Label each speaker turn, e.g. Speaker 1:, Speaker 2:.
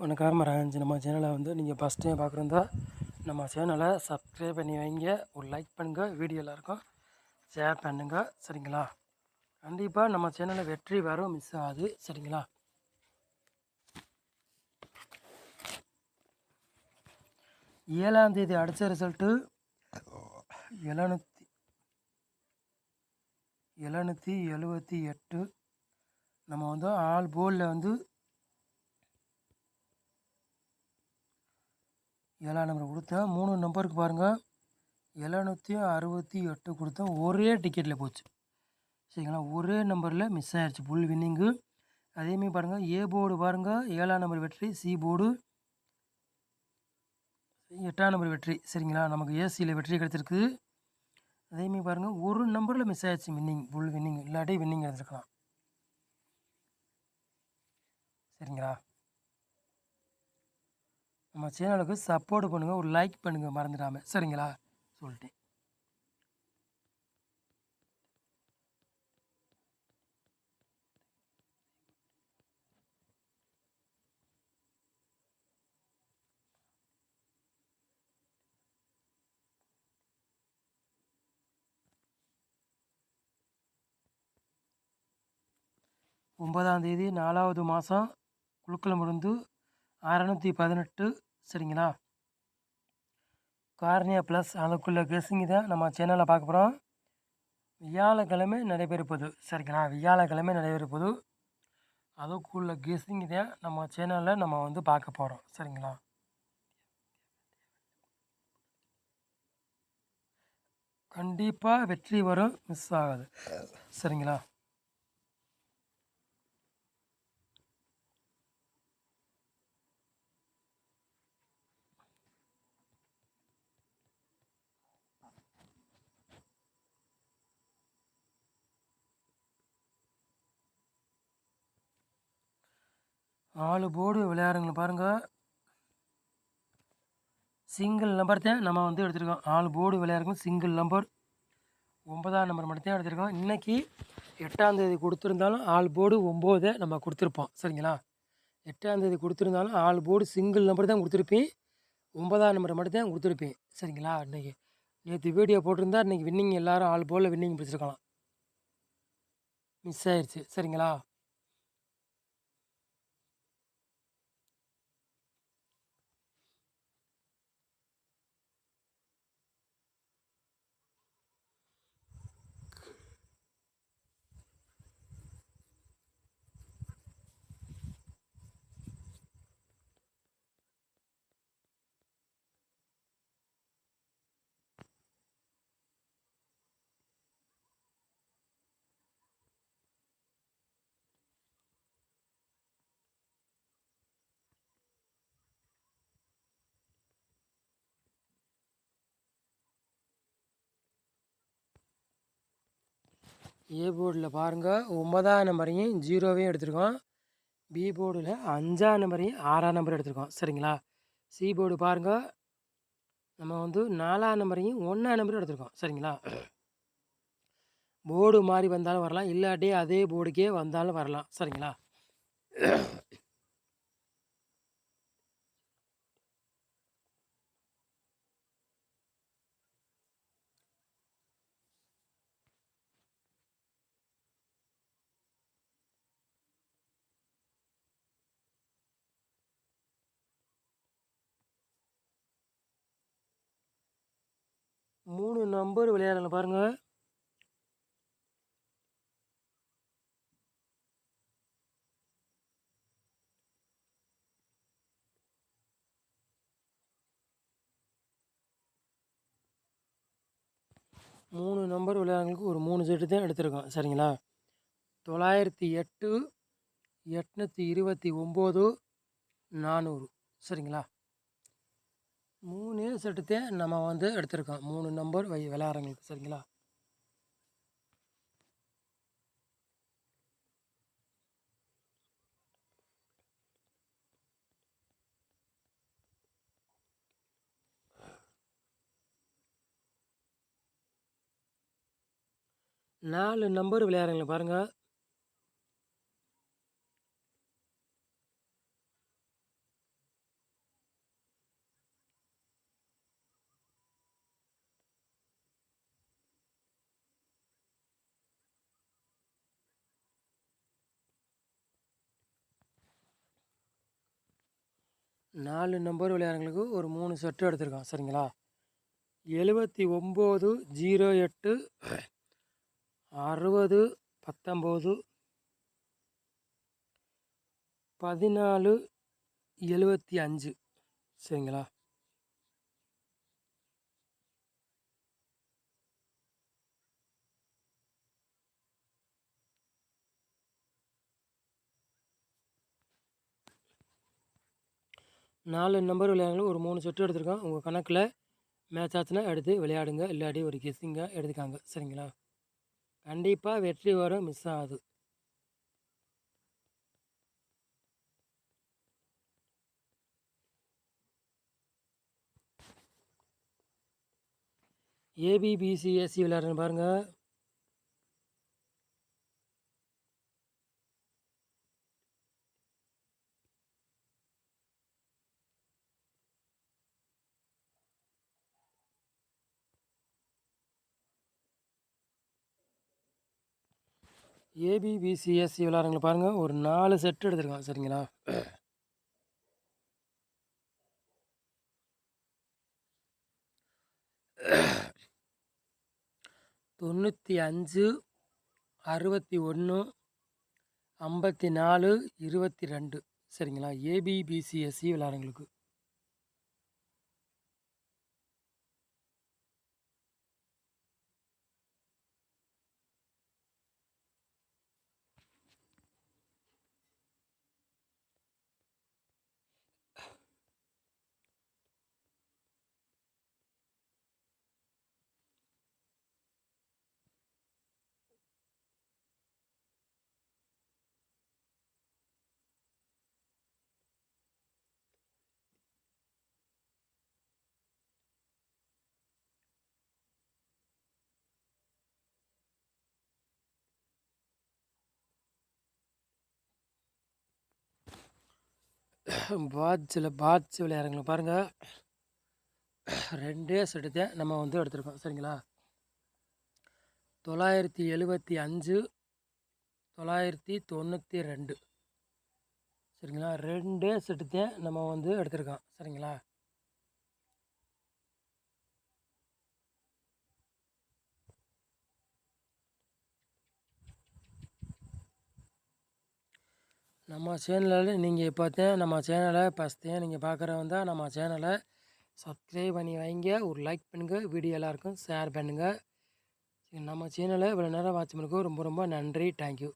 Speaker 1: வணக்கம் மராஜ். நம்ம சேனலை நீங்கள் ஃபஸ்ட் டைம் பார்க்குறதா நம்ம சேனலை சப்ஸ்கிரைப் பண்ணி வைங்க, ஒரு லைக் பண்ணுங்கள், வீடியோ எல்லாருக்கும் ஷேர் பண்ணுங்கள், சரிங்களா? கண்டிப்பாக நம்ம சேனலில் வெற்றி வரும், மிஸ் ஆகாது, சரிங்களா? ஏழாம் தேதி அடித்த ரிசல்ட்டு 778. நம்ம ஆல் போர்டில் 7ஆம் நம்பர் கொடுத்தேன். 3 நம்பருக்கு பாருங்கள், 768 கொடுத்தேன். ஒரே டிக்கெட்டில் போச்சு, சரிங்களா? ஒரே நம்பரில் மிஸ் ஆகிடுச்சு, ஃபுல் வின்னிங்கு. அதேமாதிரி பாருங்கள், ஏ போர்டு பாருங்கள் 7ஆம் நம்பர் வெற்றி, சி போர்டு 8ஆம் நம்பர் வெற்றி, சரிங்களா? நமக்கு ஏசியில் வெற்றி கிடச்சிருக்கு. அதேமாதிரி பாருங்கள், ஒரு நம்பரில் மிஸ் ஆகிடுச்சு வின்னிங், ஃபுல் வின்னிங், இல்லாட்டி வின்னிங் எடுத்துருக்கலாம், சரிங்களா? நம்ம சேனலுக்கு சப்போர்ட் பண்ணுங்கள், ஒரு லைக் பண்ணுங்கள் மறந்துடாமல், சரிங்களா? சொல்லிட்டேன். ஒன்பதாம் தேதி 4வது மாதம் குழுக்களமிருந்து 618, சரிங்களா? கார்னியா ப்ளஸ் அதுக்குள்ளே கெஸ்ஸிங்கு தான் நம்ம சேனலில் பார்க்க போகிறோம். வியாழக்கிழமை நடைபெறுப்பது, சரிங்களா? வியாழக்கிழமை நடைபெறுப்பது அதுக்குள்ள கெஸ்ஸிங்கு தான் நம்ம சேனலில் நம்ம பார்க்க போகிறோம், சரிங்களா? கண்டிப்பாக வெற்றி வரும், மிஸ் ஆகாது, சரிங்களா? ஆளு போர்டு விளையாடுங்க பாருங்கள், சிங்கிள் நம்பர் தான் நம்ம எடுத்துருக்கோம். ஆள் போர்டு விளையாடுங்க சிங்கிள் நம்பர், 9ஆம் நம்பர் மட்டும் தான் எடுத்துருக்கோம். இன்றைக்கி 8ஆம் தேதி கொடுத்துருந்தாலும் ஆள் போர்டு 9 நம்ம கொடுத்துருப்போம், சரிங்களா? 8ஆம் தேதி கொடுத்துருந்தாலும் ஆள் போர்டு சிங்கிள் நம்பர் தான் கொடுத்துருப்பேன், 9ஆம் நம்பர் மட்டும் தான் கொடுத்துருப்பேன், சரிங்களா? இன்றைக்கி நேற்று வீடியோ போட்டிருந்தா இன்றைக்கி வின்னிங் எல்லோரும் ஆள் போர்டில் வின்னிங் பிடிச்சிருக்கலாம், மிஸ் ஆயிடுச்சு, சரிங்களா? ஏ போர்டில் பாருங்கள் 9ஆம் நம்பரையும் 0வையும் எடுத்துருக்கோம். பி போர்டில் 5ஆம் நம்பரையும் 6ஆம் நம்பர் எடுத்துருக்கோம், சரிங்களா? சி போர்டு பாருங்கள், நம்ம 4ஆம் நம்பரையும் 1ஆம் நம்பரும் எடுத்துருக்கோம், சரிங்களா? போர்டு மாறி வந்தாலும் வரலாம், இல்லாட்டி அதே போர்டுக்கே வந்தாலும் வரலாம், சரிங்களா? மூணு நம்பர் விளையாடலாம் பாருங்கள், மூணு நம்பர் விளையாடுறவங்களுக்கு ஒரு 3 செட்டு தான் எடுத்திருக்கோம், சரிங்களா? 908, 829, 400, சரிங்களா? 3 செட்டு தான் நம்ம எடுத்திருக்கோம், 3 நம்பர் விளையாடுறவங்களுக்கு, சரிங்களா? நாலு நம்பர் விளையாடுறீங்களா பாருங்கள், 4 நம்பர் விளையாடுறவங்களுக்கு ஒரு 3 செட்டு எடுத்திருக்கோம். சரிங்களா? 79 08 60 19 14 75. சரிங்களா? நாலு நம்பர் விளையாடுறவங்களுக்கு ஒரு 3 செட்டு எடுத்திருக்கோம். உங்கள் கணக்கில் மேட்ச் ஆச்சுன்னா எடுத்து விளையாடுங்க. இல்லாட்டி ஒரு கெஸ்ஸிங்காக எடுத்துக்காங்க. சரிங்களா? கண்டிப்பாக வெற்றி வரும், மிஸ் ஆகாது. ஏபிபிசிஎஸ்சி விளையாடுறேன்னு பாருங்கள். ஏபிபிசிஎஸ்சி விளையாடுறவங்களை பாருங்கள். ஒரு 4 செட்டு எடுத்திருக்கோம். சரிங்களா? 95 61 54 22. சரிங்களா? ஏபிபிசிஎஸ்சி விளையாடுறவங்களுக்கு. பாட்ஸ் விளையாடுறவங்களை பாருங்கள். 2 செட்டு தான் நம்ம வந்து எடுத்திருக்கோம். சரிங்களா? 975 992. சரிங்களா? 2 செட்டு தான் நம்ம வந்து எடுத்திருக்கோம். சரிங்களா? நம்ம சேனலில் நீங்கள் இப்போ தான் நம்ம சேனலை ஃபஸ்ட்டு நீங்கள் பார்க்குறவங்க தான் நம்ம சேனலை சப்ஸ்கிரைப் பண்ணி வைங்க. ஒரு லைக் பண்ணுங்கள். வீடியோ எல்லாருக்கும் ஷேர் பண்ணுங்கள். நம்ம சேனலை இவ்வளோ நேரம் வாட்ச் பண்ணுறதுக்கு ரொம்ப ரொம்ப நன்றி. தேங்க்யூ.